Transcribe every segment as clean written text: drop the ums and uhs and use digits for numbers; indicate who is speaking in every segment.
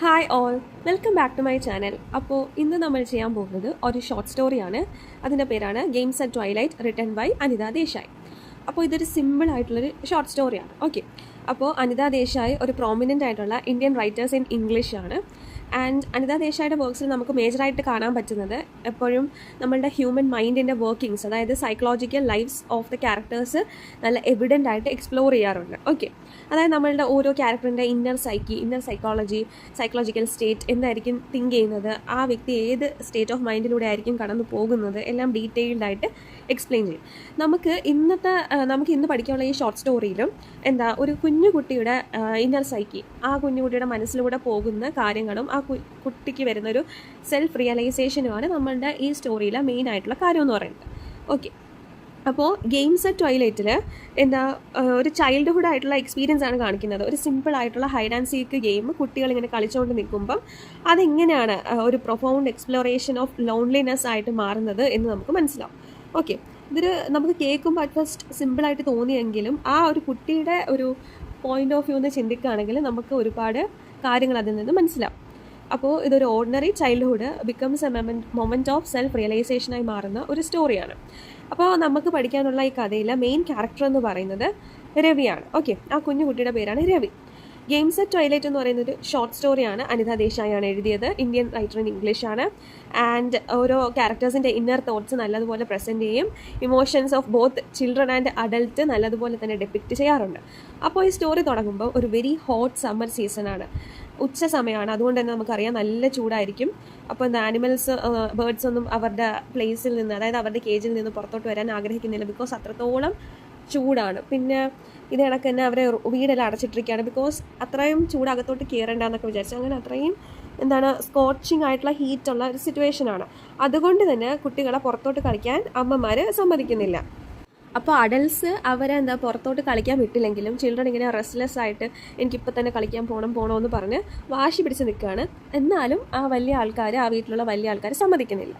Speaker 1: Hi all, welcome back to my channel. അപ്പോൾ ഇന്ന് നമ്മൾ ചെയ്യാൻ പോകുന്നത് ഒരു ഷോർട്ട് സ്റ്റോറിയാണ്. അതിൻ്റെ പേരാണ് games at twilight, written by Anita Desai. അപ്പോൾ ഇതൊരു സിമ്പിൾ ആയിട്ടുള്ളൊരു ഷോർട്ട് സ്റ്റോറിയാണ്. ഓക്കെ, അപ്പോൾ അനിത ദേശായി ഒരു പ്രോമിനൻ്റ് ആയിട്ടുള്ള ഇന്ത്യൻ റൈറ്റേഴ്സ് ഇൻ ഇംഗ്ലീഷ് ആണ്. ആൻഡ് അനിത ദേശായിയുടെ വർക്ക്സിൽ നമുക്ക് മേജറായിട്ട് കാണാൻ പറ്റുന്നത് എപ്പോഴും നമ്മളുടെ ഹ്യൂമൻ മൈൻഡിൻ്റെ വർക്കിങ്സ്, അതായത് psychological lifes of the characters നല്ല എവിഡൻ്റ് ആയിട്ട് എക്സ്പ്ലോർ ചെയ്യാറുണ്ട്. ഓക്കെ, അതായത് നമ്മളുടെ ഓരോ ക്യാരക്ടറിൻ്റെ ഇന്നർ സൈക്കോളജി, സൈക്കോളജിക്കൽ സ്റ്റേറ്റ് എന്തായിരിക്കും തിങ്ക് ചെയ്യുന്നത്, ആ വ്യക്തി ഏത് സ്റ്റേറ്റ് ഓഫ് മൈൻഡിലൂടെ ആയിരിക്കും കടന്നു പോകുന്നത്, എല്ലാം ഡീറ്റെയിൽഡ് ആയിട്ട് എക്സ്പ്ലെയിൻ ചെയ്യും. നമുക്ക് ഇന്ന് പഠിക്കാനുള്ള ഈ ഷോർട്ട് സ്റ്റോറിയിലും ഒരു കുഞ്ഞു കുട്ടിയുടെ ഇന്നർ സൈക്കി, ആ കുഞ്ഞുകുട്ടിയുടെ മനസ്സിലൂടെ പോകുന്ന കാര്യങ്ങളും ആ കുട്ടിക്ക് വരുന്നൊരു സെൽഫ് റിയലൈസേഷനുമാണ് നമ്മളുടെ ഈ സ്റ്റോറിയിലെ മെയിൻ ആയിട്ടുള്ള കാര്യം എന്ന് പറയുന്നത്. ഓക്കെ, അപ്പോൾ ഗെയിംസ് അറ്റ് ട്വൈലൈറ്റിൽ ഒരു ചൈൽഡ്ഹുഡ് ആയിട്ടുള്ള എക്സ്പീരിയൻസ് ആണ് കാണിക്കുന്നത്. ഒരു സിമ്പിൾ ആയിട്ടുള്ള ഹൈഡ് ആൻഡ് സീക്ക് ഗെയിം കുട്ടികൾ ഇങ്ങനെ കളിച്ചുകൊണ്ട് നിൽക്കുമ്പം അതെങ്ങനെയാണ് ഒരു പ്രൊഫൗണ്ട് എക്സ്പ്ലോറേഷൻ ഓഫ് ലോൺലിനെസ് ആയിട്ട് മാറുന്നത് എന്ന് നമുക്ക് മനസ്സിലാവും. ഓക്കെ, നമുക്ക് കേൾക്കുമ്പോൾ അറ്റ് ഫസ്റ്റ് സിമ്പിളായിട്ട് തോന്നിയെങ്കിലും ആ ഒരു കുട്ടിയുടെ ഒരു പോയിന്റ് ഓഫ് വ്യൂ എന്ന് ചിന്തിക്കുകയാണെങ്കിൽ നമുക്ക് ഒരുപാട് കാര്യങ്ങൾ അതിൽ നിന്ന് മനസ്സിലാവും. അപ്പോൾ ഇതൊരു ordinary childhood becomes a moment of self റിയലൈസേഷനായി മാറുന്ന ഒരു സ്റ്റോറിയാണ്. അപ്പോൾ നമുക്ക് പഠിക്കാനുള്ള ഈ കഥയിലെ മെയിൻ ക്യാരക്ടർ എന്ന് പറയുന്നത് രവിയാണ്. ഓക്കെ, ആ കുഞ്ഞു കുട്ടിയുടെ പേരാണ് രവി. ഗെയിംസ് അറ്റ് ട്വൈലൈറ്റ് എന്ന് പറയുന്നൊരു ഷോർട്ട് സ്റ്റോറിയാണ്. അനിത ദേശായാണ് എഴുതിയത്. ഇന്ത്യൻ റൈറ്റർ ഇൻ ഇംഗ്ലീഷാണ്. ആൻഡ് ഓരോ ക്യാരക്ടേഴ്സിൻ്റെ ഇന്നർ തോട്ട്സ് നല്ലതുപോലെ പ്രസൻറ്റ് ചെയ്യും. Emotions of both children and adult നല്ലതുപോലെ തന്നെ ഡെപ്പിക്റ്റ് ചെയ്യാറുണ്ട്. അപ്പോൾ ഈ സ്റ്റോറി തുടങ്ങുമ്പോൾ ഒരു വെരി ഹോട്ട് സമ്മർ സീസണാണ്, ഉച്ച സമയമാണ്. അതുകൊണ്ട് തന്നെ നമുക്കറിയാം നല്ല ചൂടായിരിക്കും. അപ്പോൾ ബേർഡ്സ് ഒന്നും അവരുടെ പ്ലേസിൽ നിന്ന്, അതായത് അവരുടെ കേജിൽ നിന്ന് പുറത്തോട്ട് വരാൻ ആഗ്രഹിക്കുന്നില്ല, ബിക്കോസ് അത്രത്തോളം ചൂടാണ്. പിന്നെ ഇത് കണക്ക് തന്നെ അവരെ വീടെല്ലാം അടച്ചിട്ടിരിക്കുകയാണ്, ബിക്കോസ് അത്രയും ചൂടകത്തോട്ട് കയറേണ്ടെന്നൊക്കെ വിചാരിച്ചു. അങ്ങനെ അത്രയും സ്കോച്ചിങ് ആയിട്ടുള്ള ഹീറ്റുള്ള ഒരു സിറ്റുവേഷനാണ്. അതുകൊണ്ട് തന്നെ കുട്ടികളെ പുറത്തോട്ട് കളിക്കാൻ അമ്മമാർ സമ്മതിക്കുന്നില്ല. അപ്പോൾ അഡൽട്സ് അവരെ പുറത്തോട്ട് കളിക്കാൻ വിട്ടില്ലെങ്കിലും ചിൽഡ്രൻ ഇങ്ങനെ റെസ്റ്റ്ലെസ് ആയിട്ട് എനിക്കിപ്പോൾ തന്നെ കളിക്കാൻ പോകണമെന്ന് പറഞ്ഞ് വാശി പിടിച്ച് നിൽക്കുകയാണ്. എന്നാലും ആ വീട്ടിലുള്ള വലിയ ആൾക്കാർ സമ്മതിക്കുന്നില്ല.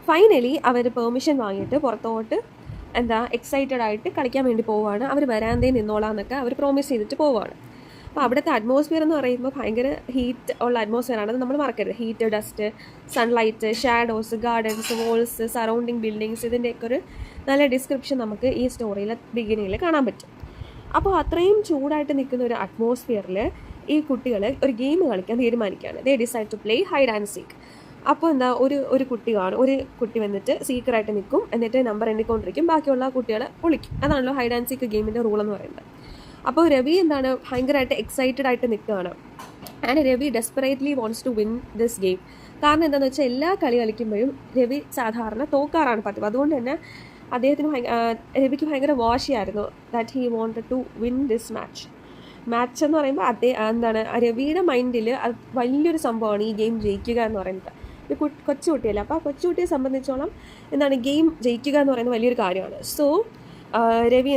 Speaker 1: ഫൈനലി അവർ പെർമിഷൻ വാങ്ങിയിട്ട് പുറത്തോട്ട് എക്സൈറ്റഡ് ആയിട്ട് കളിക്കാൻ വേണ്ടി പോവുകയാണ്. അവർ വരാന്തയിൽ നിന്നോളാം എന്നൊക്കെ അവർ പ്രോമിസ് ചെയ്തിട്ട് പോവുകയാണ്. അപ്പോൾ അവിടുത്തെ അറ്റ്മോസ്ഫിയർ എന്ന് പറയുമ്പോൾ ഭയങ്കര ഹീറ്റ് ഉള്ള അറ്റ്മോസ്ഫിയർ ആണ്. അത് നമ്മൾ മറക്കരുത്. Heat, dust, sunlight, shadows, gardens, walls, surrounding buildings, ഇതിൻ്റെയൊക്കെ ഒരു നല്ല ഡിസ്ക്രിപ്ഷൻ നമുക്ക് ഈ സ്റ്റോറിയിലെ ബിഗിനിങ്ങിൽ കാണാൻ പറ്റും. അപ്പോൾ അത്രയും ചൂടായിട്ട് നിൽക്കുന്ന ഒരു അറ്റ്മോസ്ഫിയറിൽ ഈ കുട്ടികൾ ഒരു ഗെയിം കളിക്കാൻ തീരുമാനിക്കുകയാണ്. They decide to play hide and seek. അപ്പോൾ ഒരു കുട്ടി കാണും. ഒരു കുട്ടി വന്നിട്ട് സീക്കറായിട്ട് നിൽക്കും, എന്നിട്ട് നമ്പർ എണ്ണിക്കൊണ്ടിരിക്കും, ബാക്കിയുള്ള കുട്ടികളെ ഒളിക്കും. അതാണല്ലോ ഹൈഡ് ആൻഡ് സീക്ക് ഗെയിമിൻ്റെ റൂൾ എന്ന് പറയുന്നത്. അപ്പോൾ രവി ഭയങ്കരമായിട്ട് എക്സൈറ്റഡ് ആയിട്ട് നിൽക്കുകയാണ്. And Ravi desperately wants to win this game. കാരണം എന്താണെന്ന് വെച്ചാൽ എല്ലാ കളി കളിക്കുമ്പോഴും രവി സാധാരണ തോക്കാറാണ് പതിവ്. അതുകൊണ്ട് തന്നെ രവിക്ക് ഭയങ്കര വാശിയായിരുന്നു that he wanted to win this match എന്ന് പറയുമ്പോൾ രവിയുടെ മൈൻഡിൽ അത് വലിയൊരു സംഭവമാണ് ഈ ഗെയിം ജയിക്കുക എന്ന് പറയുന്നത്. ഒരു കൊച്ചുകുട്ടിയല്ല. അപ്പോൾ ആ കൊച്ചുകുട്ടിയെ സംബന്ധിച്ചോളം ഗെയിം ജയിക്കുക എന്ന് പറയുന്നത് വലിയൊരു കാര്യമാണ്. സോ രവി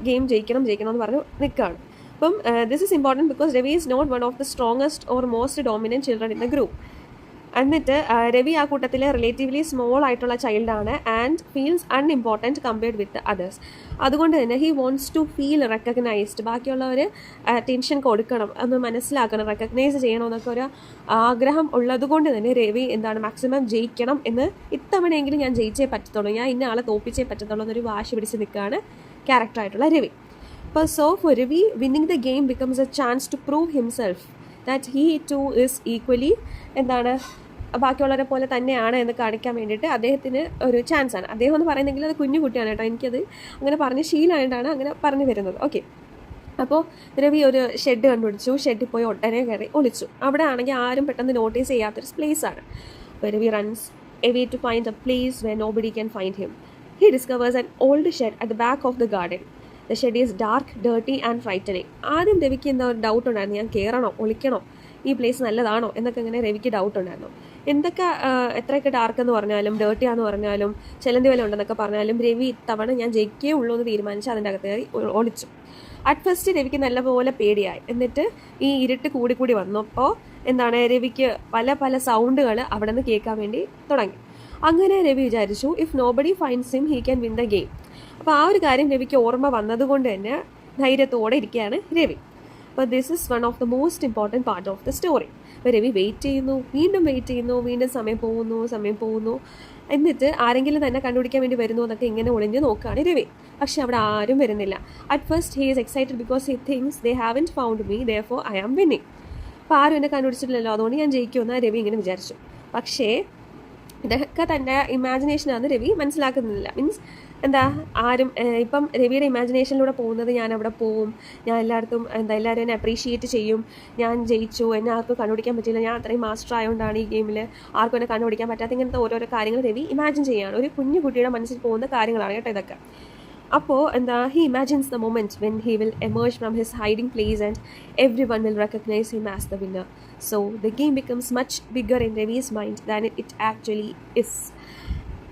Speaker 1: ഗെയിം ജയിക്കണം എന്ന് പറഞ്ഞ് നിൽക്കുകയാണ്. അപ്പം this is important because Ravi is not one of the strongest or most dominant children in the group. എന്നിട്ട് രവി ആ കൂട്ടത്തിൽ റിലേറ്റീവ്ലി സ്മോൾ ആയിട്ടുള്ള ചൈൽഡാണ് and feels unimportant compared with others. അതുകൊണ്ട് തന്നെ he wants to feel recognised. ബാക്കിയുള്ളവർ ടെൻഷൻ കൊടുക്കണം, ഒന്ന് മനസ്സിലാക്കണം, റെക്കഗ്നൈസ് ചെയ്യണമെന്നൊക്കെ ഒരു ആഗ്രഹം ഉള്ളതുകൊണ്ട് തന്നെ രവി മാക്സിമം ജയിക്കണം എന്ന്, ഇത്തവണയെങ്കിലും ഞാൻ ജയിച്ചേ പറ്റത്തുള്ളൂ, ഞാൻ ഇന്ന ആളെ തോപ്പിച്ചേ പറ്റത്തുള്ളൂ എന്നൊരു വാശി പിടിച്ച് നിൽക്കുകയാണ് ക്യാരക്ടറായിട്ടുള്ള രവി. അപ്പോൾ so for Ravi winning the game becomes a chance to prove himself that he too is equally ബാക്കിയുള്ളവരെ പോലെ തന്നെയാണ് എന്ന് കാണിക്കാൻ വേണ്ടിയിട്ട് അദ്ദേഹത്തിന് ഒരു ചാൻസാണ്. അദ്ദേഹം എന്ന് പറയുന്നെങ്കിൽ അത് കുഞ്ഞു കുട്ടിയാണ് കേട്ടോ, എനിക്കത് അങ്ങനെ പറഞ്ഞ് ശീലമായിട്ടാണ് അങ്ങനെ പറഞ്ഞു വരുന്നത്. ഓക്കെ, അപ്പോൾ രവി ഒരു ഷെഡ് കണ്ടുപിടിച്ചു. ഷെഡിൽ പോയി ഒട്ടനെ കയറി ഒളിച്ചു. അവിടെ ആണെങ്കിൽ ആരും പെട്ടെന്ന് നോട്ടീസ് ചെയ്യാത്തൊരു പ്ലേസാണ്. അപ്പോൾ Ravi runs away to find a place where nobody can find him. He discovers an old shed at the back of the garden. The shed is dark, dirty and frightening. ആദ്യം രവിക്ക് ഒരു ഡൗട്ട് ഉണ്ടായിരുന്നു, ഞാൻ കയറണോ ഒളിക്കണോ, ഈ place നല്ലതാണോ എന്നൊക്കെ ഇങ്ങനെ രവിക്ക് doubt ഉണ്ടായിരുന്നു. എത്രയൊക്കെ ഡാർക്ക് എന്ന് പറഞ്ഞാലും ഡേർട്ടി ആണെന്ന് പറഞ്ഞാലും ചെലന്തി വില ഉണ്ടെന്നൊക്കെ പറഞ്ഞാലും രവി ഇത്തവണ ഞാൻ ജയിക്കേ ഉള്ളൂ എന്ന് തീരുമാനിച്ച് അതിൻ്റെ അകത്ത് കയറി ഒളിച്ചു. അറ്റ് ഫസ്റ്റ് രവിക്ക് നല്ലപോലെ പേടിയായി. എന്നിട്ട് ഈ ഇരുട്ട് കൂടി വന്നപ്പോൾ രവിക്ക് പല സൗണ്ടുകൾ അവിടെ നിന്ന് കേൾക്കാൻ വേണ്ടി തുടങ്ങി. അങ്ങനെ രവി വിചാരിച്ചു if nobody finds him he can win the game. അപ്പോൾ ആ ഒരു കാര്യം രവിക്ക് ഓർമ്മ വന്നതുകൊണ്ട് തന്നെ ധൈര്യത്തോടെ ഇരിക്കുകയാണ് രവി. അപ്പോൾ this is one of the most important part of the story. അപ്പോൾ രവി വെയിറ്റ് ചെയ്യുന്നു, വീണ്ടും വെയിറ്റ് ചെയ്യുന്നു, വീണ്ടും സമയം പോകുന്നു. എന്നിട്ട് ആരെങ്കിലും തന്നെ കണ്ടുപിടിക്കാൻ വേണ്ടി വരുന്നു എന്നൊക്കെ ഇങ്ങനെ ഒളിഞ്ഞ് നോക്കുകയാണ് രവി. പക്ഷെ അവിടെ ആരും വരുന്നില്ല. At first he is excited because he thinks they haven't found me, therefore I am winning. അപ്പോൾ ആരും എന്നെ കണ്ടുപിടിച്ചിട്ടില്ലല്ലോ, അതുകൊണ്ട് ഞാൻ ജയിക്കുമെന്ന് രവി ഇങ്ങനെ വിചാരിച്ചു. പക്ഷേ ഇതൊക്കെ തൻ്റെ ഇമാജിനേഷനാണെന്ന് രവി മനസ്സിലാക്കുന്നില്ല. മീൻസ് ആരും ഇപ്പം രവിയുടെ ഇമാജിനേഷനിലൂടെ പോകുന്നത് ഞാൻ അവിടെ പോവും, ഞാൻ എല്ലായിടത്തും എല്ലാവരും എന്നെ അപ്രീഷിയേറ്റ് ചെയ്യും, ഞാൻ ജയിച്ചു, എന്നെ ആർക്കും കണ്ടുപിടിക്കാൻ പറ്റില്ല, ഞാൻ അത്രയും മാസ്റ്റർ ആയതുകൊണ്ടാണ് ഈ ഗെയിമിൽ ആർക്കും എന്നെ കണ്ടുപിടിക്കാൻ പറ്റാത്ത ഇങ്ങനത്തെ ഓരോരോ കാര്യങ്ങൾ രവി ഇമാജിൻ ചെയ്യുകയാണ്. ഒരു കുഞ്ഞു കുട്ടിയുടെ മനസ്സിൽ പോകുന്ന കാര്യങ്ങളാണ് കേട്ടോ ഇതൊക്കെ. അപ്പോൾ he imagines the moment when he will emerge from his hiding place and everyone will recognise him as the winner. So the game becomes much bigger in Ravi's mind than it actually is.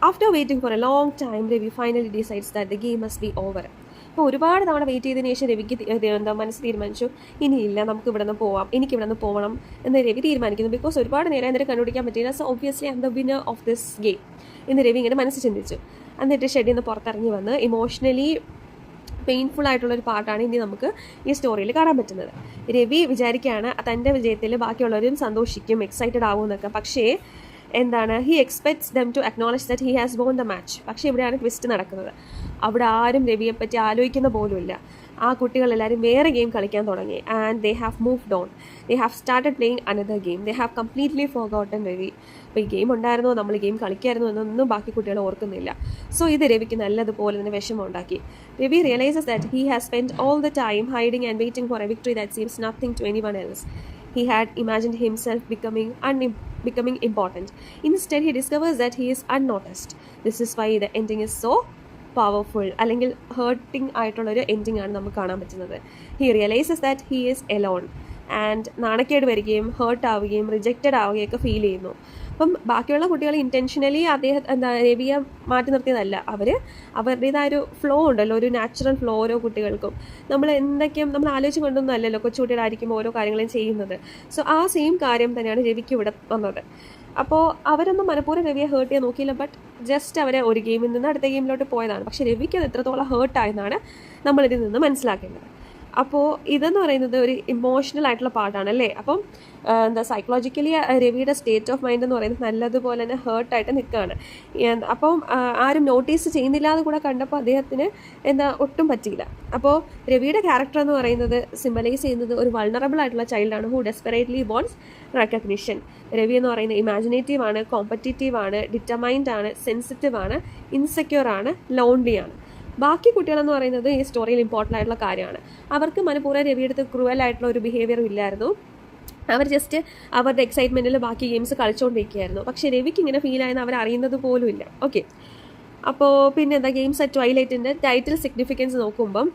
Speaker 1: After waiting for a long time, Ravi finally decides that the game must be over. അപ്പോൾ ഒരുപാട് തവണ wait ചെയ്തതിന് ശേഷം രവിക്ക് മനസ്സ് തീരുമാനിച്ചു, ഇനിയില്ല, നമുക്ക് ഇവിടെ നിന്ന് പോവാം, എനിക്ക് ഇവിടെ നിന്ന് പോകണം എന്ന് രവി തീരുമാനിക്കുന്നു. ബിക്കോസ് ഒരുപാട് നേരം എന്നിട്ട് കണ്ടുപിടിക്കാൻ പറ്റില്ല. So obviously I M the winner of this game എന്ന് രവി ഇങ്ങനെ മനസ്സ് ചിന്തിച്ചു. എന്നിട്ട് ഷെഡിൽ നിന്ന് പുറത്തിറങ്ങി വന്ന് ഇമോഷണലി പെയിൻഫുൾ ആയിട്ടുള്ളൊരു പാർട്ടാണ് ഇനി നമുക്ക് ഈ സ്റ്റോറിയിൽ കാണാൻ പറ്റുന്നത്. രവി വിചാരിക്കുകയാണ് തൻ്റെ വിജയത്തിൽ ബാക്കിയുള്ളവരും സന്തോഷിക്കും, എക്സൈറ്റഡ് ആവും എന്നൊക്കെ. പക്ഷേ he expects them to acknowledge that he has won the match. പക്ഷേ ഇവിടെയാണ് ട്വിസ്റ്റ് നടക്കുന്നത്. അവിടെ ആരും രവിയെപ്പറ്റി ആലോചിക്കുന്ന പോലുമില്ല. ആ കുട്ടികളെല്ലാവരും വേറെ ഗെയിം കളിക്കാൻ തുടങ്ങി. And they have moved on, they have started playing another game, they have completely forgotten Ravi. അപ്പോൾ ഈ ഗെയിം ഉണ്ടായിരുന്നോ, നമ്മൾ ഗെയിം കളിക്കായിരുന്നു എന്നൊന്നും ബാക്കി കുട്ടികൾ ഓർക്കുന്നില്ല. സോ ഇത് രവിക്ക് നല്ലതുപോലെ തന്നെ വിഷമം ഉണ്ടാക്കി. Ravi realises that he has spend all the time hiding and waiting for a victory that seems nothing to anyone else. He had imagined himself becoming important. Instead, he discovers that he is unnoticed. This is why the ending is so powerful. അല്ലെങ്കിൽ hurting ആയിട്ടുള്ളൊരു ending ആണ് നമുക്ക് കാണാൻ പറ്റുന്നത്. He realizes that he is alone and നാണക്കേട് വരികയും heart ആവുകയും rejected ആവുകയൊക്കെ feel ചെയ്യുന്നു. അപ്പം ബാക്കിയുള്ള കുട്ടികൾ ഇൻറ്റൻഷനലി രവിയെ മാറ്റി നിർത്തിയതല്ല. അവരുടേതായൊരു ഫ്ലോ ഉണ്ടല്ലോ, ഒരു നാച്ചുറൽ ഫ്ലോ ഓരോ കുട്ടികൾക്കും. നമ്മൾ ആലോചിച്ച് കൊണ്ടൊന്നും അല്ലല്ലോ കൊച്ചുകുട്ടികളായിരിക്കും ഓരോ കാര്യങ്ങളും ചെയ്യുന്നത്. സോ ആ സെയിം കാര്യം തന്നെയാണ് രവിക്ക് ഇവിടെ വന്നത്. അപ്പോൾ അവരൊന്നും മനഃപൂർവ്വം രവിയെ ഹേർട്ട് ചെയ്യാൻ നോക്കിയില്ല. ബട്ട് ജസ്റ്റ് അവരെ ഒരു ഗെയിമിൽ നിന്ന് അടുത്ത ഗെയിമിലോട്ട് പോയതാണ്. പക്ഷേ രവിക്ക് അത് എത്രത്തോളം ഹേർട്ടായെന്നാണ് നമ്മളിതിൽ നിന്ന് മനസ്സിലാക്കേണ്ടത്. അപ്പോൾ ഇതെന്ന് പറയുന്നത് ഒരു ഇമോഷണൽ ആയിട്ടുള്ള പാർട്ടാണ് അല്ലേ. അപ്പം സൈക്കോളജിക്കലി രവിയുടെ സ്റ്റേറ്റ് ഓഫ് മൈൻഡ് എന്ന് പറയുന്നത് നല്ലതുപോലെ തന്നെ ഹേർട്ടായിട്ട് നിൽക്കുകയാണ്. അപ്പം ആരും നോട്ടീസ് ചെയ്യുന്നില്ല എന്ന് കൂടെ കണ്ടപ്പോൾ അദ്ദേഹത്തിന് ഒട്ടും പറ്റിയില്ല. അപ്പോൾ രവിയുടെ ക്യാരക്ടർ എന്ന് പറയുന്നത് സിംബലൈസ് ചെയ്യുന്നത് ഒരു വൾണറബിൾ ആയിട്ടുള്ള ചൈൽഡാണ് who desperately wants recognition. Ravi എന്ന് പറയുന്നത് ഇമാജിനേറ്റീവ് ആണ്, കോമ്പറ്റീറ്റീവ് ആണ്, ഡിറ്റർമൈൻഡ് ആണ്, സെൻസിറ്റീവ് ആണ്, ഇൻസെക്യൂർ ആണ്, ലോൺലി ആണ്. ബാക്കി കുട്ടികളെന്ന് പറയുന്നത് ഈ സ്റ്റോറിയിൽ ഇമ്പോർട്ടൻ്റ് ആയിട്ടുള്ള കാര്യമാണ്. അവർക്ക് മനഃപൂർവ്വം രവിയെടുത്ത് ക്രൂവൽ ആയിട്ടുള്ള ഒരു ബിഹേവിയറും ഇല്ലായിരുന്നു. അവർ ജസ്റ്റ് അവരുടെ എക്സൈറ്റ്മെൻറ്റിൽ ബാക്കി ഗെയിംസ് കളിച്ചുകൊണ്ടിരിക്കുകയായിരുന്നു. പക്ഷേ രവിക്ക് ഇങ്ങനെ ഫീൽ ആയെന്ന് അവർ അറിയുന്നത് പോലും ഇല്ല. ഓക്കെ, അപ്പോൾ പിന്നെ ഗെയിംസ് അറ്റ് ട്വൈലൈറ്റിൻ്റെ ടൈറ്റിൽ സിഗ്നിഫിക്കൻസ് നോക്കുമ്പം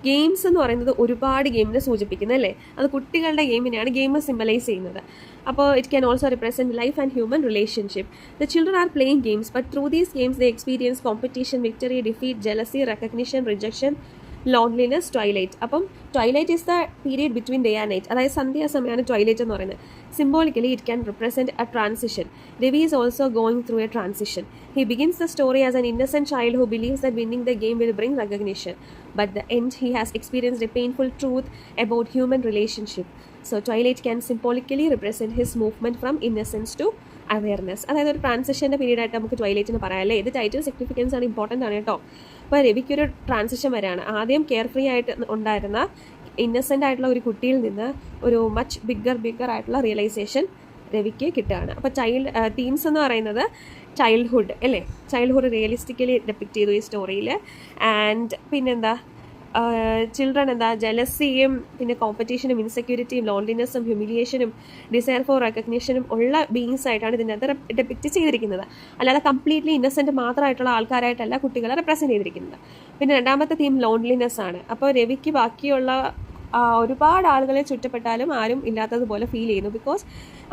Speaker 1: ഗെയിംസ് എന്ന് പറയുന്നത് ഒരുപാട് ഗെയിമിനെ സൂചിപ്പിക്കുന്നത് അല്ലേ. അത് കുട്ടികളുടെ ഗെയിമിനെയാണ് ഗെയിം സിംബലൈസ് ചെയ്യുന്നത്. അപ്പോൾ it can also represent life and human relationship. The children are playing games but through these games they experience competition, victory, defeat, jealousy, recognition, rejection, loneliness, twilight. അപ്പം twilight is the period between day and night. അതായത് സന്ധ്യാസമയമാണ് twilight എന്ന് പറയുന്നത്. Symbolically, it can represent a transition. Ravi is also going through a transition. He begins the story as an innocent child who believes that winning the game will bring recognition. But at the end, he has experienced a painful truth about human relationship. So, Twilight can symbolically represent his movement from innocence to awareness. അതായത് ഒരു ട്രാൻസിഷൻ്റെ period ആയിട്ട് നമുക്ക് ട്വൈലൈറ്റിന് പറയാം അല്ലേ. ഇത് title significance ആണ്, important ആണ് കേട്ടോ. അപ്പോൾ രവിക്കൊരു ട്രാൻസിഷൻ വരെയാണ്. ആദ്യം കെയർ ഫ്രീ ആയിട്ട് ഉണ്ടായിരുന്ന ഇന്നസെൻ്റ് ആയിട്ടുള്ള ഒരു കുട്ടിയിൽ നിന്ന് ഒരു മച്ച് ബിഗ്ഗർ ആയിട്ടുള്ള റിയലൈസേഷൻ രവിക്ക് കിട്ടുകയാണ്. അപ്പോൾ തീംസ് എന്ന് പറയുന്നത് ചൈൽഡ്ഹുഡ് അല്ലേ. ചൈൽഡ്ഹുഡ് റിയലിസ്റ്റിക്കലി ഡെപ്പിക്റ്റ് ചെയ്തു ഈ സ്റ്റോറിയിൽ. ആൻഡ് പിന്നെന്താ ചിൽഡ്രൻ ജലസിയും പിന്നെ കോമ്പറ്റീഷനും ഇൻസെക്യൂരിറ്റിയും ലോൺലിനെസ്സും ഹ്യൂമിലിയേഷനും ഡിസയർ ഫോർ റെക്കഗ്നിഷനും ഉള്ള ബീയിങ്സ് ആയിട്ടാണ് ഇതിനകത്ത് ഡെപ്പിക്റ്റ് ചെയ്തിരിക്കുന്നത്. അല്ലാതെ കംപ്ലീറ്റ്ലി ഇന്നസെൻറ്റ് മാത്രമായിട്ടുള്ള ആൾക്കാരായിട്ടല്ല കുട്ടികളെ റെപ്രസെൻറ്റ് ചെയ്തിരിക്കുന്നത്. പിന്നെ രണ്ടാമത്തെ തീം ലോൺലിനെസ് ആണ്. അപ്പോൾ രവിക്ക് ബാക്കിയുള്ള ഒരുപാട് ആളുകളെ ചുറ്റപ്പെട്ടാലും ആരും ഇല്ലാത്തതുപോലെ ഫീൽ ചെയ്യുന്നു. ബിക്കോസ്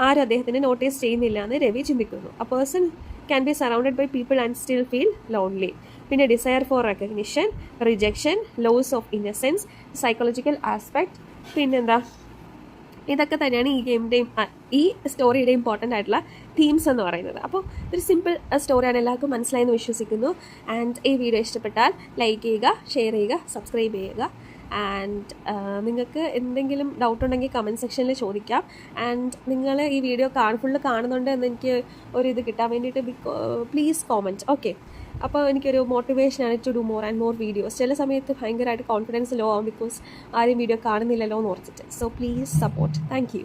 Speaker 1: ആരും അദ്ദേഹത്തിന് നോട്ടീസ് ചെയ്യുന്നില്ല എന്ന് രവി ചിന്തിക്കുന്നു. A person can be surrounded by people and still feel lonely. പിന്നെ desire for recognition, rejection, loss of innocence, psychological aspect, പിന്നെന്താ ഇതൊക്കെ തന്നെയാണ് ഈ ഗെയിമിൻ്റെയും ഈ സ്റ്റോറിയുടെ ഇമ്പോർട്ടൻ്റ് ആയിട്ടുള്ള തീംസ് എന്ന് പറയുന്നത്. അപ്പോൾ ഇതൊരു സിമ്പിൾ സ്റ്റോറിയാണ്, എല്ലാവർക്കും മനസ്സിലായെന്ന് വിശ്വസിക്കുന്നു. ആൻഡ് ഈ വീഡിയോ ഇഷ്ടപ്പെട്ടാൽ ലൈക്ക് ചെയ്യുക, ഷെയർ ചെയ്യുക, സബ്സ്ക്രൈബ് ചെയ്യുക. ആൻഡ് നിങ്ങൾക്ക് എന്തെങ്കിലും ഡൗട്ട് ഉണ്ടെങ്കിൽ കമൻറ്റ് സെക്ഷനിൽ ചോദിക്കാം. ആൻഡ് നിങ്ങൾ ഈ വീഡിയോ ഫുള്ള് കാണുന്നുണ്ട് എന്ന് എനിക്ക് ഒരു ഇത് കിട്ടാൻ വേണ്ടിയിട്ട് പ്ലീസ് കോമൻറ്റ്. ഓക്കെ, അപ്പോൾ എനിക്കൊരു മോട്ടിവേഷനാണ് to do more and more videos. ചില സമയത്ത് ഭയങ്കരമായിട്ട് കോൺഫിഡൻസ് ലോ ആവും ബിക്കോസ് ആരും വീഡിയോ കാണുന്നില്ലല്ലോ എന്ന് ഓർത്തിട്ട്. So please support. Thank U.